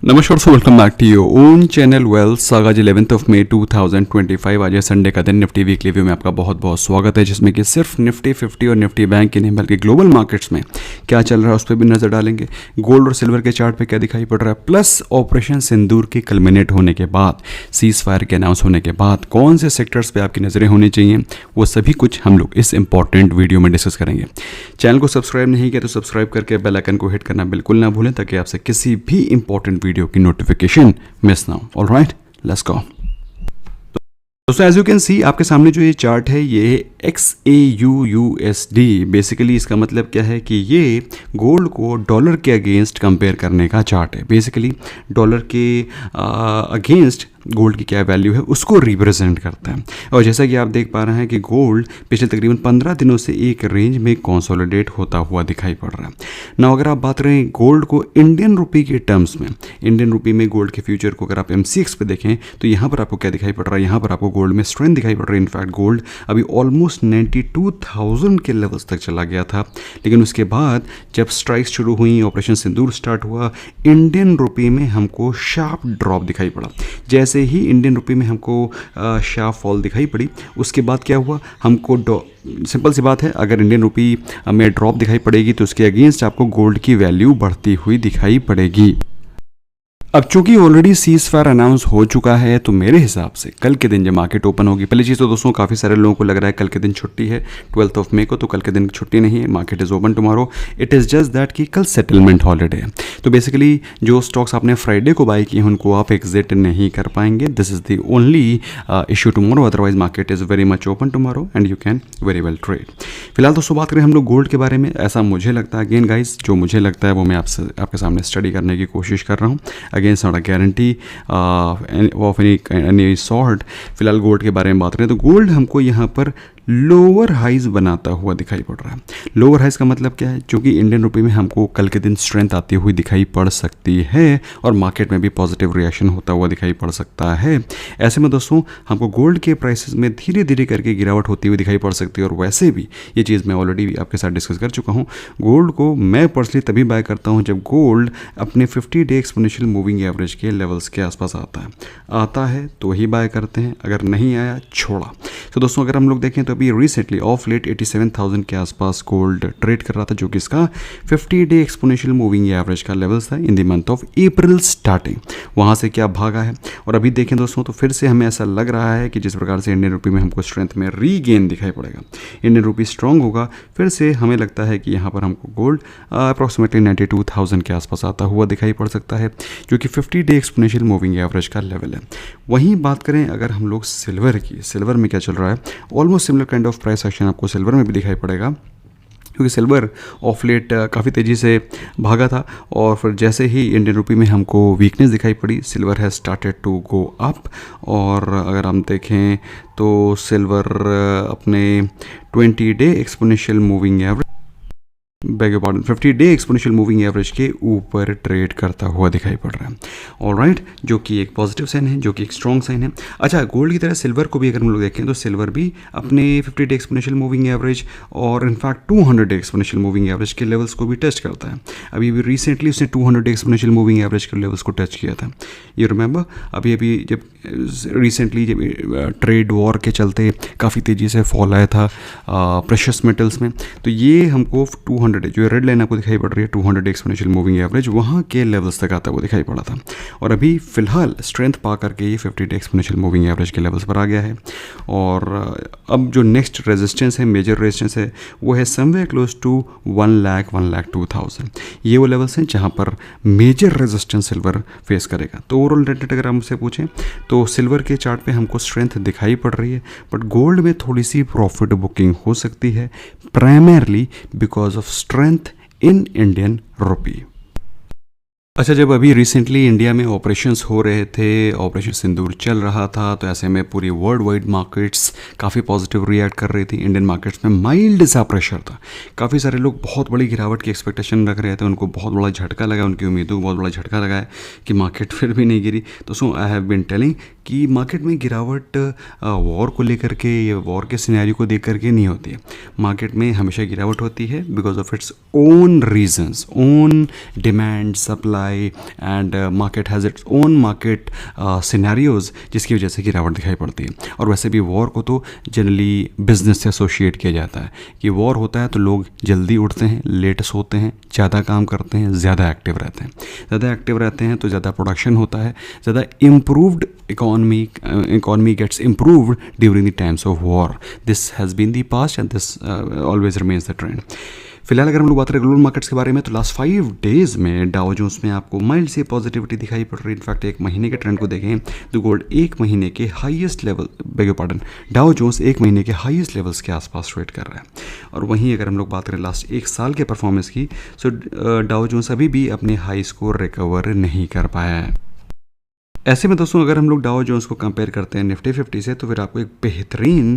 नमस्कार दोस्तों, welcome back to your own channel wealth. आज 11 मई 2025 आज है संडे का दिन। निफ्टी वीकली व्यू में आपका बहुत बहुत स्वागत है, जिसमें कि सिर्फ निफ्टी 50 और निफ्टी बैंक की नहीं बल्कि ग्लोबल मार्केट्स में क्या चल रहा है उस पर भी नजर डालेंगे। गोल्ड और सिल्वर के चार्ट पे क्या दिखाई पड़ रहा है, प्लस ऑपरेशन सिंदूर के कल्मिनेट होने के बाद, सीज फायर के अनाउंस होने के बाद कौन से सेक्टर्स पे आपकी नजरें होनी चाहिए, वो सभी कुछ हम लोग इस इंपॉर्टेंट वीडियो में डिस्कस करेंगे। चैनल को सब्सक्राइब नहीं किया तो सब्सक्राइब करके बेल आइकन को हिट करना बिल्कुल ना भूलें, ताकि आपसे किसी भी इंपॉर्टेंट वीडियो की नोटिफिकेशन मिस ना हो। Alright, let's go. दोस्तों एज यू कैन सी, आपके सामने जो ये चार्ट है ये XAUUSD। बेसिकली इसका मतलब क्या है कि ये गोल्ड को डॉलर के अगेंस्ट कंपेयर करने का चार्ट है। बेसिकली डॉलर के अगेंस्ट गोल्ड की क्या वैल्यू है उसको रिप्रेजेंट करता है। और जैसा कि आप देख पा रहे हैं कि गोल्ड पिछले तकरीबन 15 दिनों से एक रेंज में कंसोलिडेट होता हुआ दिखाई पड़ रहा है ना। अगर आप बात करें गोल्ड को इंडियन रुपी के टर्म्स में, इंडियन रुपी में गोल्ड के फ्यूचर को अगर आप MCX पे देखें तो यहाँ पर आपको क्या दिखाई पड़ रहा है, यहाँ पर आपको गोल्ड में स्ट्रेंथ दिखाई पड़ रही है। इनफैक्ट गोल्ड अभी ऑलमोस्ट 92,000 के लेवल्स तक चला गया था, लेकिन उसके बाद जब स्ट्राइक्स शुरू हुई, ऑपरेशन सिंदूर स्टार्ट हुआ, इंडियन रुपी में हमको शार्प ड्रॉप दिखाई पड़ा। जैसे ही इंडियन रुपी में हमको शार्प फॉल दिखाई पड़ी, उसके बाद क्या हुआ, हमको सिंपल सी बात है, अगर इंडियन रुपी में ड्रॉप दिखाई पड़ेगी तो उसके अगेंस्ट आपको गोल्ड की वैल्यू बढ़ती हुई दिखाई पड़ेगी। अब चूंकि ऑलरेडी सीज फायर अनाउंस हो चुका है, तो मेरे हिसाब से कल के दिन जब मार्केट ओपन होगी, पहली चीज़ तो दोस्तों काफ़ी सारे लोगों को लग रहा है कल के दिन छुट्टी है 12 मई को, तो कल के दिन छुट्टी नहीं है, market is open tomorrow. It is just that कि कल सेटलमेंट हॉलीडे है, तो बेसिकली जो स्टॉक्स आपने फ्राइडे को बाई किए हैं उनको आप एग्जिट नहीं कर पाएंगे। This is the only issue tomorrow, otherwise market is very much open tomorrow and you can very well trade. फिलहाल दोस्तों बात करें हम लोग गोल्ड के बारे में, ऐसा मुझे लगता है, अगेन गाइज जो मुझे लगता है वो मैं आपके सामने स्टडी करने की कोशिश कर रहा हूँ। Again not a guarantee of any sort. फिलहाल गोल्ड के बारे में बात करें तो गोल्ड हमको यहाँ पर लोअर हाइज बनाता हुआ दिखाई पड़ रहा है। लोअर हाइज का मतलब क्या है, क्योंकि इंडियन रुपी में हमको कल के दिन स्ट्रेंथ आती हुई दिखाई पड़ सकती है और मार्केट में भी पॉजिटिव रिएक्शन होता हुआ दिखाई पड़ सकता है। ऐसे में दोस्तों हमको गोल्ड के प्राइसेस में धीरे धीरे करके गिरावट होती हुई दिखाई पड़ सकती है। और वैसे भी ये चीज़ मैं ऑलरेडी आपके साथ डिस्कस कर चुका हूँ, गोल्ड को मैं पर्सनली तभी बाय करता हूँ जब गोल्ड अपने 50 डे एक्सपोनेंशियल मूविंग एवरेज के लेवल्स के आसपास आता है तो ही बाय करते हैं, अगर नहीं आया छोड़ा। तो दोस्तों अगर हम लोग देखें तो अभी रिसेंटली ऑफ लेट 87,000 के आसपास गोल्ड ट्रेड कर रहा था, जो कि इसका 50 डे एक्सपोनेंशियल मूविंग एवरेज का लेवल्स था in the month of April starting. वहाँ से क्या भागा है, और अभी देखें दोस्तों तो फिर से हमें ऐसा लग रहा है कि जिस प्रकार से इंडियन रुपी में हमको स्ट्रेंथ में रीगेन दिखाई पड़ेगा, इंडियन रुपी स्ट्रांग होगा, फिर से हमें लगता है कि यहाँ पर हमको गोल्ड अप्रॉक्सीमेटली 92,000 के आसपास आता हुआ दिखाई पड़ सकता है, जो कि 50 डे एक्सपोनेंशियल मूविंग एवरेज का लेवल है। वहीं बात करें अगर हम लोग सिल्वर की, सिल्वर में क्या चल रहा है, almost similar kind of price action आपको सिल्वर में भी दिखाई पड़ेगा, क्योंकि सिल्वर ऑफ लेट काफ़ी तेज़ी से भागा था और फिर जैसे ही इंडियन रुपी में हमको वीकनेस दिखाई पड़ी, silver has started to go up. और अगर हम देखें तो सिल्वर अपने 20 day exponential moving average, beg your pardon, 50 day exponential moving average के ऊपर ट्रेड करता हुआ दिखाई पड़ रहा है। ऑलराइट, जो कि एक पॉजिटिव साइन है, जो कि एक स्ट्रॉन्ग साइन है। अच्छा, गोल्ड की तरह सिल्वर को भी अगर हम लोग देखें तो सिल्वर भी अपने 50 डे एक्सपोनेंशियल मूविंग एवरेज और in fact 200 day exponential moving average के लेवल्स को भी टच करता है। अभी भी रिसेंटली उसने 200 डे एक्सपोनेंशियल मूविंग एवरेज के लेवल्स को टच किया था। यू रिमेंबर, अभी जब रिसेंटली जब ट्रेड वॉर के चलते काफ़ी तेज़ी से फॉल आया था प्रेशियस मेटल्स में, तो ये हमको 200 जो रेड लाइन आपको दिखाई पड़ रही है 200 एक्सपोनेंशियल मूविंग एवरेज, वहाँ के लेवल्स तक आता हुआ दिखाई पड़ा था। और अभी फिलहाल स्ट्रेंथ पा करके ये 50 डे एक्सपोनेंशियल मूविंग एवरेज के लेवल्स पर आ गया है। और अब जो नेक्स्ट रेजिस्टेंस है, मेजर रेजिस्टेंस है, वो है समवेयर क्लोज टू 1,02,000। ये वो लेवल्स हैं जहाँ पर मेजर रेजिस्टेंस सिल्वर फेस करेगा। तो ओवरऑल रेट अगर हमसे पूछें तो सिल्वर के चार्ट पे हमको स्ट्रेंथ दिखाई पड़ रही है, बट गोल्ड में थोड़ी सी प्रॉफिट बुकिंग हो सकती है, primarily because of strength in Indian rupee. अच्छा, जब अभी रिसेंटली इंडिया में ऑपरेशंस हो रहे थे, ऑपरेशन सिंदूर चल रहा था, तो ऐसे में पूरी वर्ल्ड वाइड मार्केट्स काफ़ी पॉजिटिव रिएक्ट कर रही थी। इंडियन मार्केट्स में माइल्ड सा प्रेशर था, काफ़ी सारे लोग बहुत बड़ी गिरावट की एक्सपेक्टेशन रख रहे थे, उनको बहुत बड़ा झटका लगा, उनकी उम्मीदों को बहुत बड़ा झटका लगा है कि मार्केट फिर भी नहीं गिरी। तो सो आई हैव बीन टेलिंग कि मार्केट में गिरावट वॉर को लेकर के या वॉर के सिनेरियो को देख करके नहीं होती है। मार्केट में हमेशा गिरावट होती है because of its own reasons, own demand, supply, high and market has its own market scenarios, जिसकी वजह से गिरावट दिखाई पड़ती है। और वैसे भी वॉर को तो जनरली बिजनेस से एसोशिएट किया जाता है कि वॉर होता है तो लोग जल्दी उठते हैं, लेट सोते हैं, ज़्यादा काम करते हैं, ज़्यादा एक्टिव रहते हैं। ज़्यादा एक्टिव रहते हैं तो ज़्यादा प्रोडक्शन होता है, ज़्यादा improved economy gets improved during the times of war. This has been the past and this always remains the trend. फिलहाल अगर हम लोग बात करें ग्लोबल मार्केट्स के बारे में तो लास्ट 5 डेज में डाउ जोन्स में आपको माइल्ड सी पॉजिटिविटी दिखाई पड़ रही है। इनफैक्ट एक महीने के ट्रेंड को देखें तो गोल्ड एक महीने के highest level, beg pardon, Dow Jones एक महीने के हाईएस्ट लेवल्स के आसपास ट्रेड कर रहा है। और वहीं अगर हम लोग बात करें लास्ट एक साल के परफॉर्मेंस की, सो डाउ जोन्स अभी भी अपने हाई स्कोर रिकवर नहीं कर पाया है। ऐसे में दोस्तों अगर हम लोग डाउ जोन्स को कंपेयर करते हैं निफ्टी 50 से, तो फिर आपको एक बेहतरीन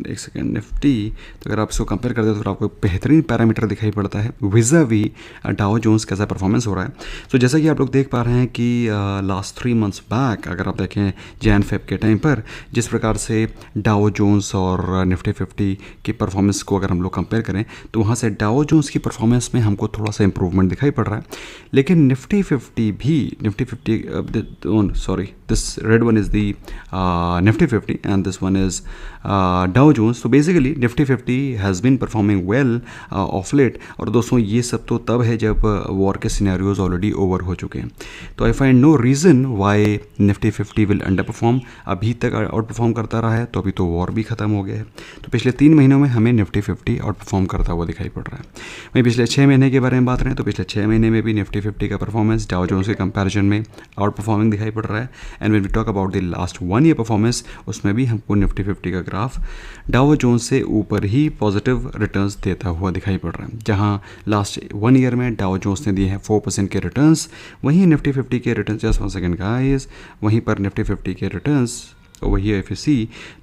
एक सेकेंड निफ्टी, तो अगर आप इसको कंपेयर करते हैं तो फिर आपको एक बेहतरीन पैरामीटर दिखाई पड़ता है विज़ावी डाउ जोन्स कैसा परफॉर्मेंस हो रहा है। तो जैसा कि आप लोग देख पा रहे हैं कि लास्ट 3 मंथ्स बैक अगर आप देखें जैन फेब के टाइम पर जिस प्रकार से डाउ जोन्स और निफ्टी 50 की परफॉर्मेंस को अगर हम लोग कंपेयर करें तो वहाँ से डाउ जोन्स की परफॉर्मेंस में हमको थोड़ा सा इंप्रूवमेंट दिखाई पड़ रहा है। लेकिन Nifty 50 sorry, this red one is the Nifty 50 and this one is Dow Jones. So basically Nifty 50 has been performing well of late। और दोस्तों ये सब तो तब है जब वॉर के सिनेरियोज ऑलरेडी ओवर हो चुके हैं। तो I find no reason why Nifty 50 will underperform. अभी तक आउट परफॉर्म करता रहा है तो अभी तो वॉर भी ख़त्म हो गया है। तो पिछले 3 महीनों में हमें Nifty 50 आउट परफॉर्म करता हुआ दिखाई पड़ रहा है। वहीं पिछले 6 महीने के बारे में बात करें तो पिछले 6 महीने में भी Nifty 50 का परफॉर्मेंस डाउ जोन्स के कंपैरिजन में आउट परफॉर्मिंग दिखाई पड़ रहा है। And when we talk about the last 1 year performance, उसमें भी हमको निफ्टी 50 का ग्राफ डाउ जोन्स से ऊपर ही पॉजिटिव रिटर्न्स देता हुआ दिखाई पड़ रहा है। जहां लास्ट 1 ईयर में डाउ जोन्स ने दिए हैं 4% के रिटर्न्स, वहीं निफ्टी 50 के रिटर्न्स, जस्ट 1 सेकेंड गाइस, वहीं पर निफ्टी 50 के रिटर्न्स वही है FEC,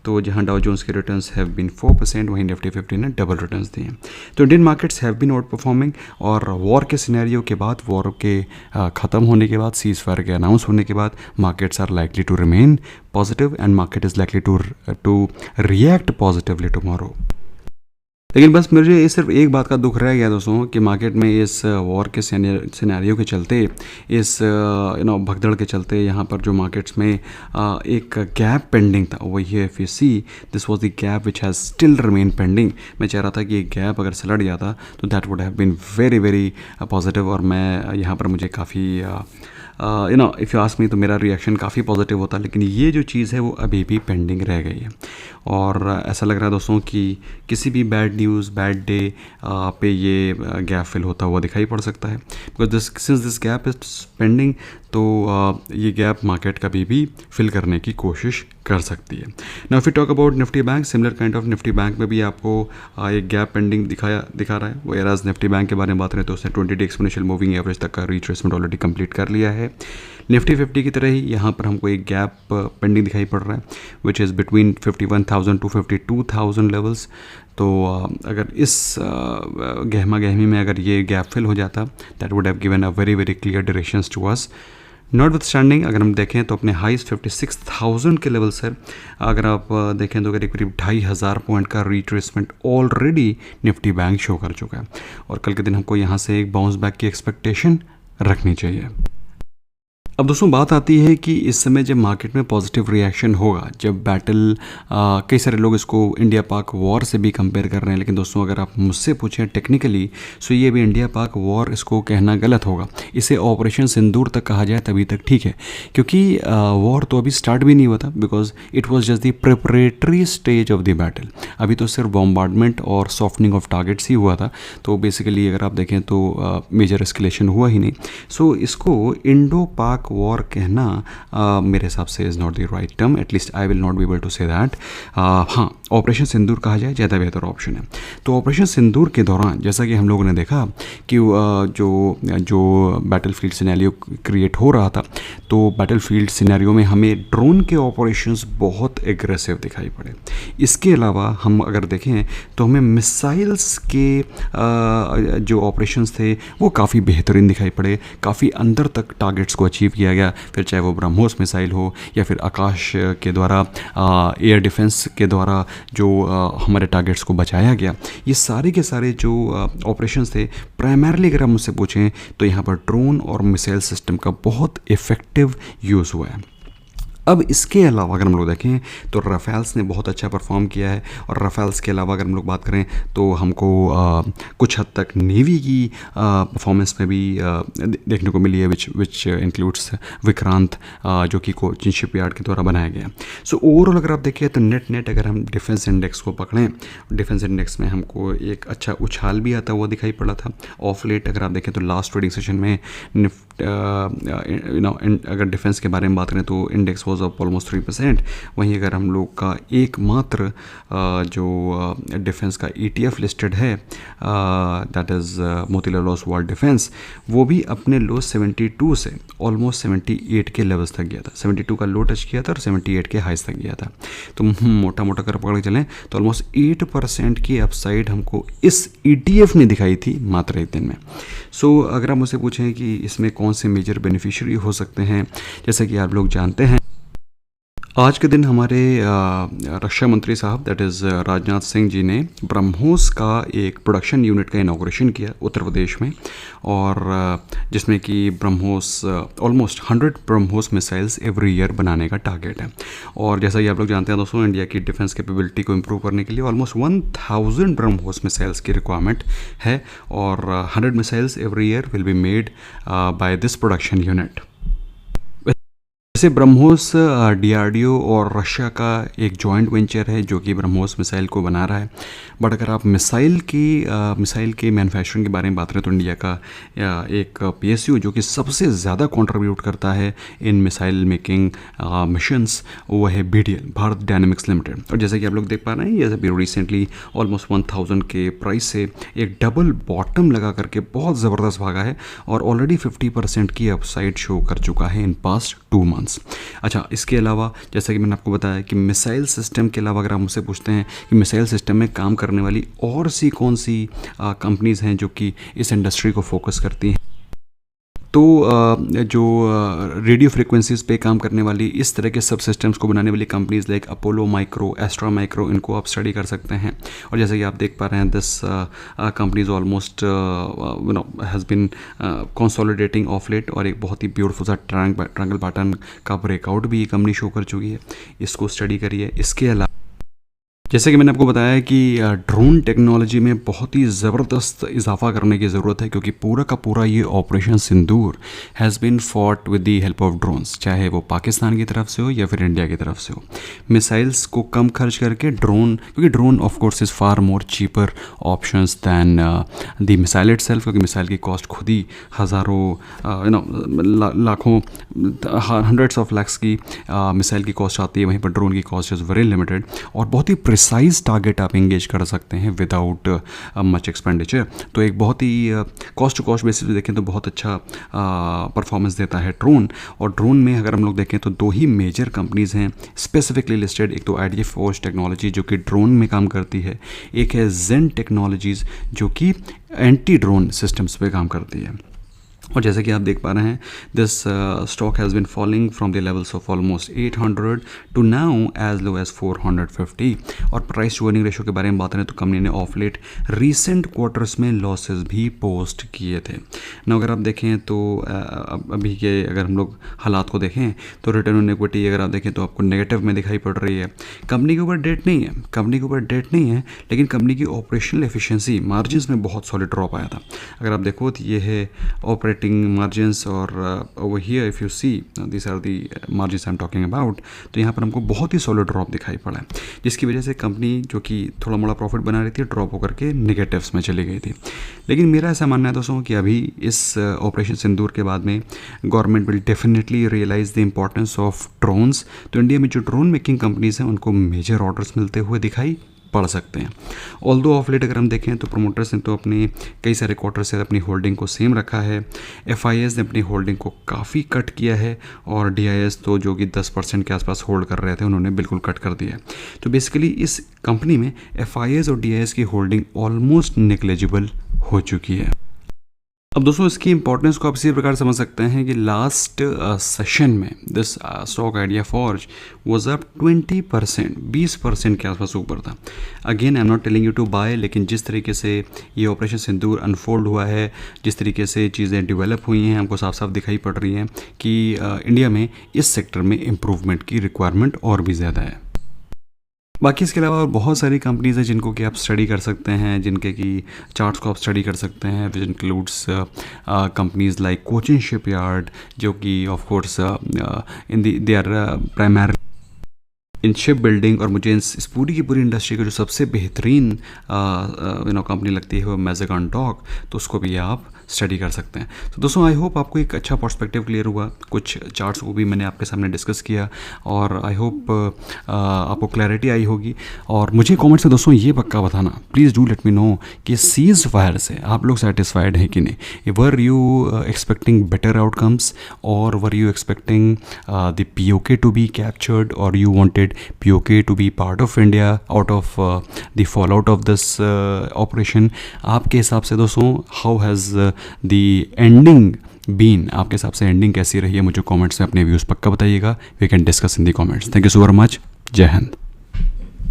तो जहां डाउ जोन्स के रिटर्न्स हैव बीन 4%, वहीं निफ्टी 50 ने डबल रिटर्न्स दिए। तो Indian markets have been outperforming. और वॉर के सिनेरियो के बाद, वॉर के ख़त्म होने के बाद, सीज फायर के अनाउंस होने के बाद markets are likely to remain positive and market is likely to react positively tomorrow. लेकिन बस मुझे सिर्फ एक बात का दुख रह गया दोस्तों कि मार्केट में इस वॉर के सिनेरियो के चलते, इस भगदड़ के चलते यहाँ पर जो मार्केट्स में एक गैप पेंडिंग था, वही है FEC। This was the gap which has still remain pending. मैं चाह रहा था कि ये गैप अगर सलट जाता तो that would have been very very positive. और मैं यहाँ पर मुझे काफ़ी इफ़ यू आस्क मी तो मेरा रिएक्शन काफ़ी पॉजिटिव होता, लेकिन ये जो चीज़ है वो अभी भी पेंडिंग रह गई है। और ऐसा लग रहा है दोस्तों कि किसी भी बैड न्यूज़, बैड डे पे ये गैप फिल होता हुआ दिखाई पड़ सकता है। Because since this gap is pending, तो ये गैप मार्केट कभी भी फिल करने की कोशिश कर सकती है। Now if you talk about Nifty bank, similar kind of Nifty bank में भी आपको एक गैप पेंडिंग दिखा रहा है। वो एराज निफ्टी बैंक के बारे में बात करें तो उसने 20 डे एक्सपोनेंशियल मूविंग एवरेज तक का रिट्रेसमेंट ऑलरेडी कंप्लीट कर लिया है। निफ्टी 50 की तरह ही यहाँ पर हमको एक गैप पेंडिंग दिखाई पड़ रहा है which is between 51,000 to 52,000 levels. तो अगर इस गहमा गहमी में अगर ये गैप फिल हो जाता, that would have given a very very clear directions to us. Notwithstanding अगर हम देखें तो अपने हाईस्ट 56,000 के लेवल से अगर आप देखें तो करीब 2,500 पॉइंट का retracement already Nifty bank show कर चुका है। और कल के दिन हमको यहाँ से एक बाउंस बैक की एक्सपेक्टेशन रखनी चाहिए। अब दोस्तों बात आती है कि इस समय जब मार्केट में पॉजिटिव रिएक्शन होगा, जब बैटल कई सारे लोग इसको इंडिया पाक वॉर से भी कंपेयर कर रहे हैं, लेकिन दोस्तों अगर आप मुझसे पूछें टेक्निकली सो ये भी इंडिया पाक वॉर इसको कहना गलत होगा। इसे ऑपरेशन सिंदूर तक कहा जाए तभी तक ठीक है, क्योंकि वॉर तो अभी स्टार्ट भी नहीं हुआ था, because it was just the preparatory stage of the battle. अभी तो सिर्फ बॉम्बार्डमेंट और सॉफ्टनिंग ऑफ टारगेट्स ही हुआ था। तो बेसिकली अगर आप देखें तो मेजर एस्केलेशन हुआ ही नहीं। सो इसको इंडो पाक वॉर कहना मेरे हिसाब से is not the right term, at least I will not be able to say that. हाँ, ऑपरेशन सिंदूर कहा जाए ज़्यादा बेहतर ऑप्शन है। तो ऑपरेशन सिंदूर के दौरान जैसा कि हम लोगों ने देखा कि जो बैटल फील्ड सिनेरियो क्रिएट हो रहा था, तो बैटल फील्ड सिनेरियो में हमें ड्रोन के ऑपरेशंस बहुत एग्रेसिव दिखाई पड़े। इसके अलावा हम अगर देखें तो हमें मिसाइल्स के जो ऑपरेशंस थे वो काफ़ी बेहतरीन दिखाई पड़े, काफ़ी अंदर तक टारगेट्स को अचीव किया गया। फिर चाहे वो ब्रह्मोस मिसाइल हो या फिर आकाश के द्वारा एयर डिफेंस के द्वारा जो हमारे टारगेट्स को बचाया गया। ये सारे के सारे जो ऑपरेशंस थे, प्राइमरली अगर हम मुझसे पूछें तो यहाँ पर ड्रोन और मिसाइल सिस्टम का बहुत इफ़ेक्टिव यूज़ हुआ है। अब इसके अलावा अगर हम लोग देखें तो राफेल्स ने बहुत अच्छा परफॉर्म किया है, और राफेल्स के अलावा अगर हम लोग बात करें तो हमको कुछ हद तक नेवी की परफॉर्मेंस में भी देखने को मिली है, विच इंक्लूड्स विक्रांत, जो कि कोचिन शिपयार्ड के द्वारा बनाया गया। सो ओवरऑल अगर आप देखें तो नेट अगर हम डिफेंस इंडेक्स को पकड़ें, डिफेंस इंडेक्स में हमको एक अच्छा उछाल भी आता हुआ दिखाई पड़ा था ऑफ लेट। अगर आप देखें तो लास्ट ट्रेडिंग सेशन में अगर डिफेंस के बारे में बात करें तो इंडेक्स वॉज ऑफ ऑलमोस्ट 3%। वहीं अगर हम लोग का एकमात्र जो डिफेंस का ETF लिस्टेड है, that is Motilal Oswal defence, वो भी अपने लो 72 से ऑलमोस्ट 78 के लेवल्स तक गया था। 72 का लो टच किया था और 78 के हाइस तक गया था। तो मोटा मोटा अगर पकड़ के चलें तो ऑलमोस्ट 8% की अपसाइड हमको इस ETF ने दिखाई थी मात्र एक दिन में। सो अगर आप मुझसे पूछें कि इसमें कौन से मेजर बेनिफिशियरी हो सकते हैं, जैसे कि आप लोग जानते हैं आज के दिन हमारे रक्षा मंत्री साहब दैट इज़ राजनाथ सिंह जी ने ब्रह्मोस का एक प्रोडक्शन यूनिट का इनॉग्रेशन किया उत्तर प्रदेश में, और जिसमें कि BrahMos almost 100 BrahMos missiles every year बनाने का टारगेट है। और जैसा कि आप लोग जानते हैं दोस्तों, इंडिया की डिफेंस कैपेबिलिटी को इम्प्रूव करने के लिए ऑलमोस्ट 1000 ब्रह्मोस मिसाइल्स की रिक्वायरमेंट है, और 100 missiles every year will be made by this production unit. वैसे ब्रह्मोस DRDO और रशिया का एक जॉइंट वेंचर है जो कि ब्रह्मोस मिसाइल को बना रहा है। बट अगर आप मिसाइल के मैन्युफैक्चरिंग के बारे में बात करें तो इंडिया का एक PSU जो कि सबसे ज़्यादा कंट्रीब्यूट करता है इन मिसाइल मेकिंग मिशंस, वो है BDL, भारत डायनेमिक्स लिमिटेड। और जैसे कि आप लोग देख पा रहे हैं, ये अभी रिसेंटली ऑलमोस्ट 1000 के प्राइस से एक डबल बॉटम लगा करके बहुत ज़बरदस्त भागा है, और ऑलरेडी 50% की अपसाइड शो कर चुका है इन पास्ट 2 मंथ्स। अच्छा, इसके अलावा जैसा कि मैंने आपको बताया कि मिसाइल सिस्टम के अलावा अगर आप मुझसे पूछते हैं कि मिसाइल सिस्टम में काम करने वाली और सी कौन सी कंपनीज़ हैं जो कि इस इंडस्ट्री को फोकस करती हैं, तो जो रेडियो फ्रिक्वेंसीज़ पे काम करने वाली इस तरह के सब सिस्टम्स को बनाने वाली companies like Apollo Micro, Astra Micro, इनको आप स्टडी कर सकते हैं। और जैसे कि आप देख पा रहे हैं, this companies almost has been consolidating of late, और एक बहुत ही ब्यूटीफुल सा ट्रायंगल पैटर्न का ब्रेकआउट भी ये कंपनी शो कर चुकी है। इसको स्टडी करिए। इसके अलावा जैसे कि मैंने आपको बताया कि ड्रोन टेक्नोलॉजी में बहुत ही ज़बरदस्त इजाफा करने की ज़रूरत है, क्योंकि पूरा का पूरा ये operation Sindoor has been fought with the help of drones, चाहे वो पाकिस्तान की तरफ से हो या फिर इंडिया की तरफ से हो। मिसाइल्स को कम खर्च करके ड्रोन, क्योंकि drone of course is far more cheaper options than the missile itself, क्योंकि मिसाइल की कॉस्ट खुद ही हज़ारों लाखों हंड्रेड्स ऑफ लैक्स की मिसाइल की कॉस्ट आती है। वहीं पर ड्रोन की कॉस्ट इज़ वेरी लिमिटेड, और बहुत ही साइज टारगेट आप एंगेज कर सकते हैं विदाउट मच एक्सपेंडिचर। तो एक बहुत ही कॉस्ट टू कॉस्ट बेसिस पे देखें तो बहुत अच्छा परफॉर्मेंस देता है ड्रोन। और ड्रोन में अगर हम लोग देखें तो 2 ही मेजर कंपनीज़ हैं स्पेसिफिकली लिस्टेड। एक तो IDF फोर्स टेक्नोलॉजी जो कि ड्रोन में काम करती है, एक है जेन टेक्नोलॉजीज़ जो कि एंटी ड्रोन सिस्टम्स पे काम करती है। और जैसे कि आप देख पा रहे हैं, this stock has been falling from the levels of almost 800 to now as low as 450। और प्राइस टू अर्निंग रेशो के बारे में बात करें तो कंपनी ने ऑफ लेट रीसेंट क्वार्टर्स में लॉसेस भी पोस्ट किए थे ना। अगर आप देखें तो अभी के अगर हम लोग हालात को देखें तो रिटर्न ऑन इक्विटी अगर आप देखें तो आपको नेगेटिव में दिखाई पड़ रही है। कंपनी के ऊपर डेट नहीं है, लेकिन कंपनी की ऑपरेशनल एफिशिएंसी मार्जिन में बहुत सॉलिड ड्रॉप आया था। अगर आप देखो तो ये है ऑपरेटिंग मार्जिन्स, और over here if you see this are the margins I am talking about, तो यहाँ पर हमको बहुत ही सॉलिड ड्रॉप दिखाई पड़ा है, जिसकी वजह से कंपनी जो कि थोड़ा मोड़ा प्रॉफिट बना रही थी ड्रॉप होकर के नेगेटिव्स में चली गई थी। लेकिन मेरा ऐसा मानना है दोस्तों कि अभी इस ऑपरेशन सिंदूर के बाद में government will definitely realise the importance of drones. तो इंडिया में जो ड्रोन मेकिंग कंपनीज़ हैं उनको मेजर ऑर्डर्स मिलते हुए दिखाई पढ़ सकते हैं। ऑल्दो ऑफ लेट अगर हम देखें तो प्रोमोटर्स ने तो अपने कई सारे क्वार्टर से अपनी होल्डिंग को सेम रखा है। FIS ने अपनी होल्डिंग को काफ़ी कट किया है, और DIS तो जो कि 10% के आसपास होल्ड कर रहे थे उन्होंने बिल्कुल कट कर दिया है। तो बेसिकली इस कंपनी में FIS और DIS की होल्डिंग ऑलमोस्ट नेग्लिजिबल हो चुकी है। अब दोस्तों इसकी इंपॉर्टेंस को आप इसी प्रकार समझ सकते हैं कि लास्ट सेशन में this stock Ideaforge was up 20%, 20% के आसपास ऊपर था। Again I am not telling you to buy, लेकिन जिस तरीके से ये ऑपरेशन सिंदूर अनफोल्ड हुआ है, जिस तरीके से चीज़ें डेवलप हुई हैं, हमको साफ साफ दिखाई पड़ रही हैं कि इंडिया में इस सेक्टर में इम्प्रूवमेंट की रिक्वायरमेंट और भी ज़्यादा है। बाकी इसके अलावा और बहुत सारी कंपनीज़ हैं जिनको कि आप स्टडी कर सकते हैं, जिनके कि चार्ट्स को आप स्टडी कर सकते हैं, which includes companies like Cochin shipyard, जो कि of course in they are primary in ship building. और मुझे इस पूरी की पूरी इंडस्ट्री का जो सबसे बेहतरीन कंपनी लगती है वो मैज़ेगान डॉक, तो उसको भी आप स्टडी कर सकते हैं। तो दोस्तों आई होप आपको एक अच्छा पर्सपेक्टिव क्लियर हुआ, कुछ चार्ट्स को भी मैंने आपके सामने डिस्कस किया, और आई होप आपको क्लैरिटी आई होगी। और मुझे कमेंट से दोस्तों ये पक्का बताना, please do let me know कि सीज फायर से आप लोग सेटिस्फाइड हैं कि नहीं। Were you expecting better outcomes, और were you expecting the POK to be captured, और you wanted POK to be part of India out of the fall out of this operation. आपके हिसाब से दोस्तों how has the ending been, आपके हिसाब से ending कैसी रही है, मुझे कमेंट्स में अपने व्यूज़ पक्का बताइएगा। We can discuss in the comments. Thank you so very much. जय हिंद।